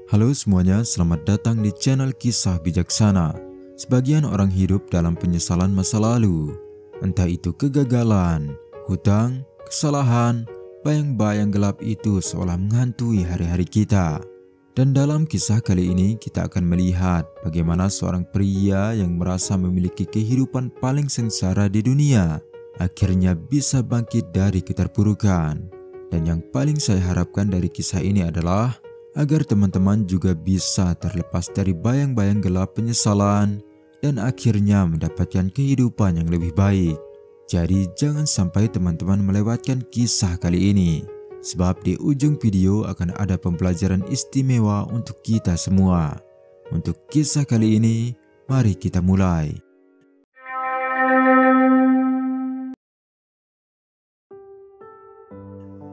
Halo semuanya, selamat datang di channel Kisah Bijaksana. Sebagian orang hidup dalam penyesalan masa lalu, entah itu kegagalan, hutang, kesalahan, bayang-bayang gelap itu seolah menghantui hari-hari kita. Dan dalam kisah kali ini kita akan melihat bagaimana seorang pria yang merasa memiliki kehidupan paling sengsara di dunia akhirnya bisa bangkit dari keterpurukan. Dan yang paling saya harapkan dari kisah ini adalah agar teman-teman juga bisa terlepas dari bayang-bayang gelap penyesalan dan akhirnya mendapatkan kehidupan yang lebih baik. Jadi jangan sampai teman-teman melewatkan kisah kali ini, sebab di ujung video akan ada pembelajaran istimewa untuk kita semua. Untuk kisah kali ini, mari kita mulai.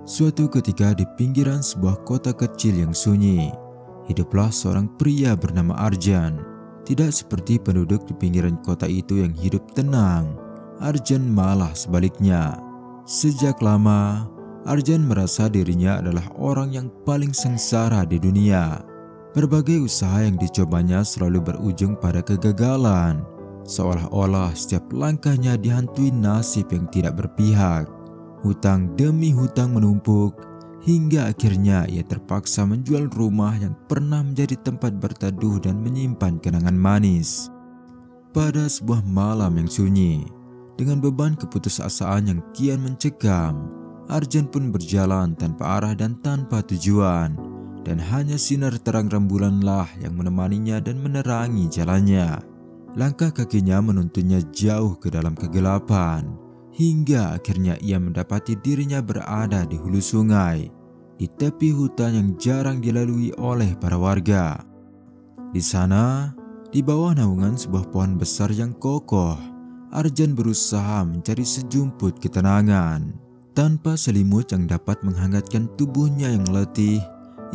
Suatu ketika di pinggiran sebuah kota kecil yang sunyi, hiduplah seorang pria bernama Arjan. Tidak seperti penduduk di pinggiran kota itu yang hidup tenang, Arjan malah sebaliknya. Sejak lama, Arjan merasa dirinya adalah orang yang paling sengsara di dunia. Berbagai usaha yang dicobanya selalu berujung pada kegagalan, seolah-olah setiap langkahnya dihantui nasib yang tidak berpihak. Hutang demi hutang menumpuk, hingga akhirnya ia terpaksa menjual rumah yang pernah menjadi tempat berteduh dan menyimpan kenangan manis. Pada sebuah malam yang sunyi, dengan beban keputusasaan yang kian mencekam, Arjan pun berjalan tanpa arah dan tanpa tujuan, dan hanya sinar terang rembulanlah yang menemaninya dan menerangi jalannya. Langkah kakinya menuntunnya jauh ke dalam kegelapan, hingga akhirnya ia mendapati dirinya berada di hulu sungai, di tepi hutan yang jarang dilalui oleh para warga. Di sana, di bawah naungan sebuah pohon besar yang kokoh, Arjan berusaha mencari sejumput ketenangan. Tanpa selimut yang dapat menghangatkan tubuhnya yang letih,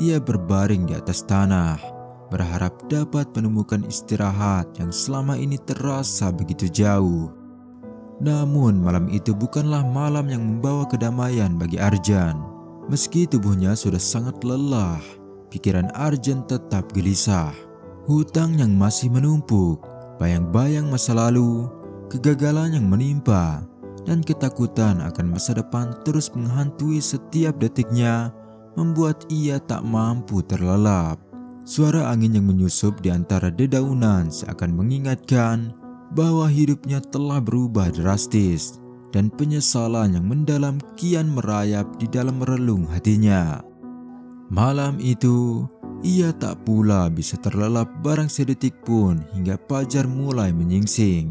ia berbaring di atas tanah, berharap dapat menemukan istirahat yang selama ini terasa begitu jauh. Namun malam itu bukanlah malam yang membawa kedamaian bagi Arjan. Meski tubuhnya sudah sangat lelah, pikiran Arjan tetap gelisah. Hutang yang masih menumpuk, bayang-bayang masa lalu, kegagalan yang menimpa, dan ketakutan akan masa depan terus menghantui setiap detiknya, membuat ia tak mampu terlelap. Suara angin yang menyusup di antara dedaunan seakan mengingatkan bahwa hidupnya telah berubah drastis, dan penyesalan yang mendalam kian merayap di dalam relung hatinya. Malam itu, ia tak pula bisa terlelap barang sedetik pun hingga fajar mulai menyingsing.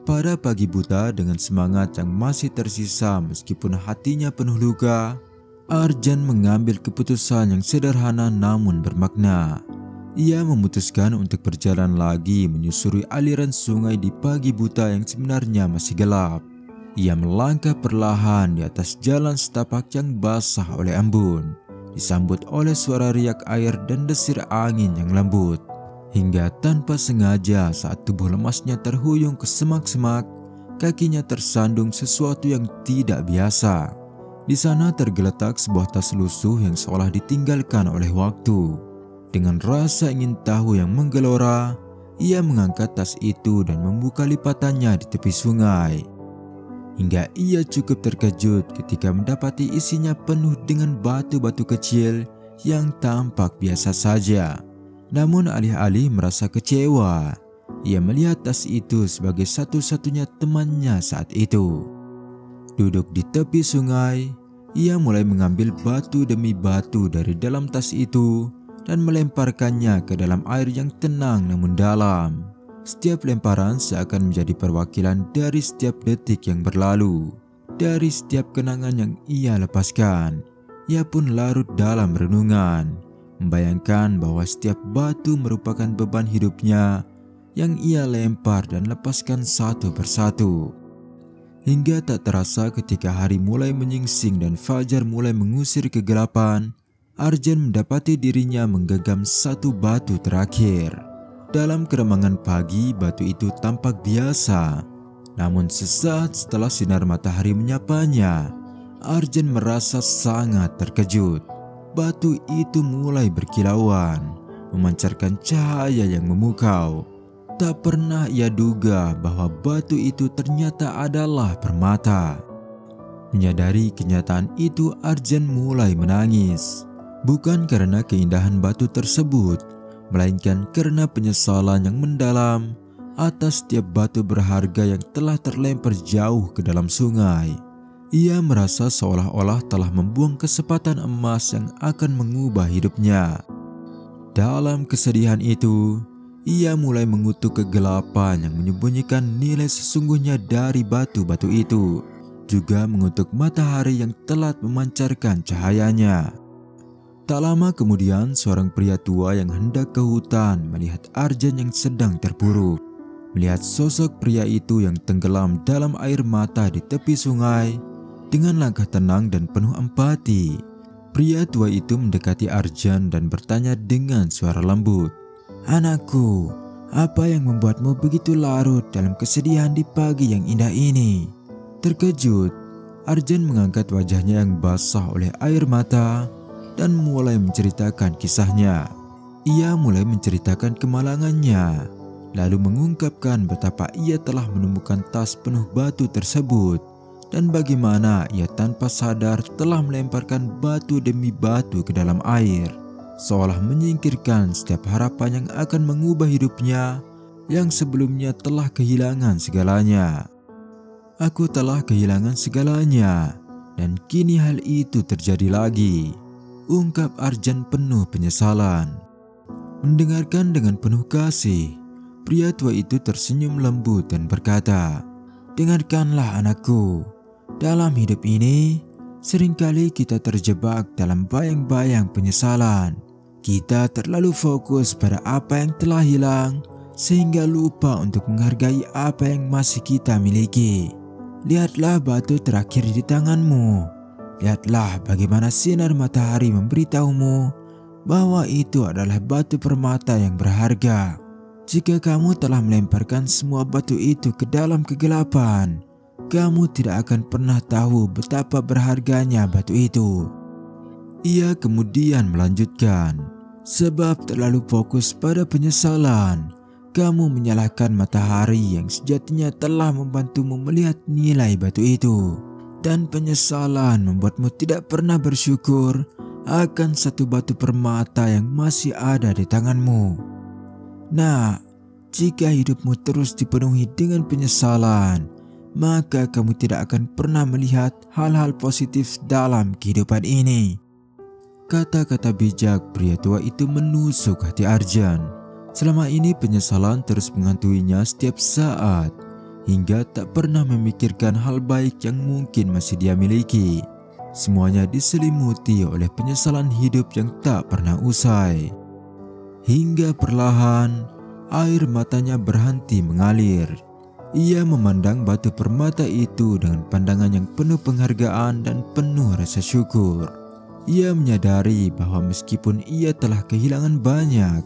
Pada pagi buta dengan semangat yang masih tersisa meskipun hatinya penuh luka, Arjan mengambil keputusan yang sederhana namun bermakna. Ia memutuskan untuk berjalan lagi menyusuri aliran sungai di pagi buta yang sebenarnya masih gelap. Ia melangkah perlahan di atas jalan setapak yang basah oleh embun, disambut oleh suara riak air dan desir angin yang lembut. Hingga tanpa sengaja saat tubuh lemasnya terhuyung ke semak-semak, kakinya tersandung sesuatu yang tidak biasa. Di sana tergeletak sebuah tas lusuh yang seolah ditinggalkan oleh waktu. Dengan rasa ingin tahu yang menggelora, ia mengangkat tas itu dan membuka lipatannya di tepi sungai. Hingga ia cukup terkejut ketika mendapati isinya penuh dengan batu-batu kecil yang tampak biasa saja. Namun alih-alih merasa kecewa, ia melihat tas itu sebagai satu-satunya temannya saat itu. Duduk di tepi sungai, ia mulai mengambil batu demi batu dari dalam tas itu dan melemparkannya ke dalam air yang tenang namun dalam. Setiap lemparan seakan menjadi perwakilan dari setiap detik yang berlalu, dari setiap kenangan yang ia lepaskan. Ia pun larut dalam renungan, membayangkan bahwa setiap batu merupakan beban hidupnya yang ia lempar dan lepaskan satu persatu. Hingga tak terasa ketika hari mulai menyingsing dan fajar mulai mengusir kegelapan, Arjan mendapati dirinya menggenggam satu batu terakhir. Dalam keremangan pagi, batu itu tampak biasa. Namun sesaat setelah sinar matahari menyapanya, Arjan merasa sangat terkejut. batu itu mulai berkilauan, memancarkan cahaya yang memukau. Tak pernah ia duga bahwa batu itu ternyata adalah permata. Menyadari kenyataan itu, Arjan mulai menangis. Bukan karena keindahan batu tersebut, melainkan karena penyesalan yang mendalam atas setiap batu berharga yang telah terlempar jauh ke dalam sungai. Ia merasa seolah-olah telah membuang kesempatan emas yang akan mengubah hidupnya. Dalam kesedihan itu, ia mulai mengutuk kegelapan yang menyembunyikan nilai sesungguhnya dari batu-batu itu, juga mengutuk matahari yang telat memancarkan cahayanya. Tak lama kemudian, seorang pria tua yang hendak ke hutan melihat Arjan yang sedang terpuruk. Melihat sosok pria itu yang tenggelam dalam air mata di tepi sungai, dengan langkah tenang dan penuh empati, pria tua itu mendekati Arjan dan bertanya dengan suara lembut, "Anakku, apa yang membuatmu begitu larut dalam kesedihan di pagi yang indah ini?" Terkejut, Arjan mengangkat wajahnya yang basah oleh air mata dan mulai menceritakan kisahnya. Ia mulai menceritakan kemalangannya, lalu mengungkapkan betapa ia telah menemukan tas penuh batu tersebut dan bagaimana ia tanpa sadar telah melemparkan batu demi batu ke dalam air, seolah menyingkirkan setiap harapan yang akan mengubah hidupnya yang sebelumnya telah kehilangan segalanya. "Aku telah kehilangan segalanya, dan kini hal itu terjadi lagi," ungkap Arjan penuh penyesalan. Mendengarkan dengan penuh kasih, pria tua itu tersenyum lembut dan berkata, "Dengarkanlah anakku, dalam hidup ini seringkali kita terjebak dalam bayang-bayang penyesalan. Kita terlalu fokus pada apa yang telah hilang sehingga lupa untuk menghargai apa yang masih kita miliki. Lihatlah batu terakhir di tanganmu. Lihatlah bagaimana sinar matahari memberitahumu bahwa itu adalah batu permata yang berharga. Jika kamu telah melemparkan semua batu itu ke dalam kegelapan, kamu tidak akan pernah tahu betapa berharganya batu itu." Ia kemudian melanjutkan, "Sebab terlalu fokus pada penyesalan, kamu menyalahkan matahari yang sejatinya telah membantumu melihat nilai batu itu. Dan penyesalan membuatmu tidak pernah bersyukur akan satu batu permata yang masih ada di tanganmu. Nah, jika hidupmu terus dipenuhi dengan penyesalan, maka kamu tidak akan pernah melihat hal-hal positif dalam kehidupan ini." Kata-kata bijak pria tua itu menusuk hati Arjan. Selama ini penyesalan terus menghantuinya setiap saat, hingga tak pernah memikirkan hal baik yang mungkin masih dia miliki. Semuanya diselimuti oleh penyesalan hidup yang tak pernah usai. Hingga perlahan, air matanya berhenti mengalir. Ia memandang batu permata itu dengan pandangan yang penuh penghargaan dan penuh rasa syukur. Ia menyadari bahwa meskipun ia telah kehilangan banyak,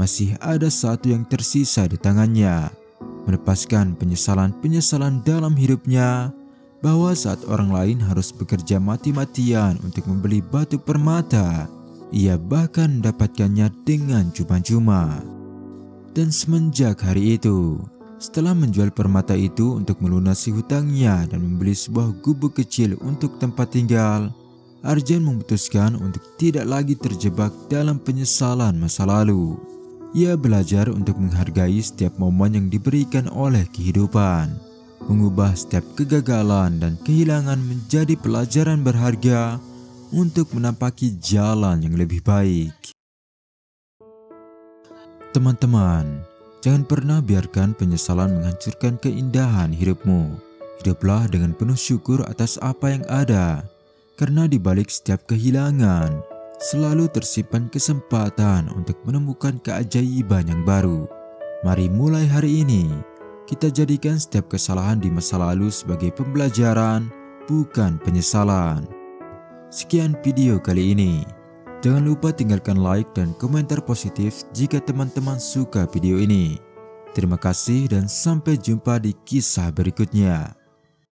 masih ada satu yang tersisa di tangannya. Melepaskan penyesalan-penyesalan dalam hidupnya, bahwa saat orang lain harus bekerja mati-matian untuk membeli batu permata, ia bahkan mendapatkannya dengan cuma-cuma. Dan semenjak hari itu, setelah menjual permata itu untuk melunasi hutangnya dan membeli sebuah gubuk kecil untuk tempat tinggal, Arjan memutuskan untuk tidak lagi terjebak dalam penyesalan masa lalu. Ia belajar untuk menghargai setiap momen yang diberikan oleh kehidupan, mengubah setiap kegagalan dan kehilangan menjadi pelajaran berharga untuk menampaki jalan yang lebih baik. Teman-teman, jangan pernah biarkan penyesalan menghancurkan keindahan hidupmu. Hiduplah dengan penuh syukur atas apa yang ada, karena di balik setiap kehilangan selalu tersimpan kesempatan untuk menemukan keajaiban yang baru. Mari mulai hari ini, kita jadikan setiap kesalahan di masa lalu sebagai pembelajaran, bukan penyesalan. Sekian video kali ini. Jangan lupa tinggalkan like dan komentar positif jika teman-teman suka video ini. Terima kasih dan sampai jumpa di kisah berikutnya.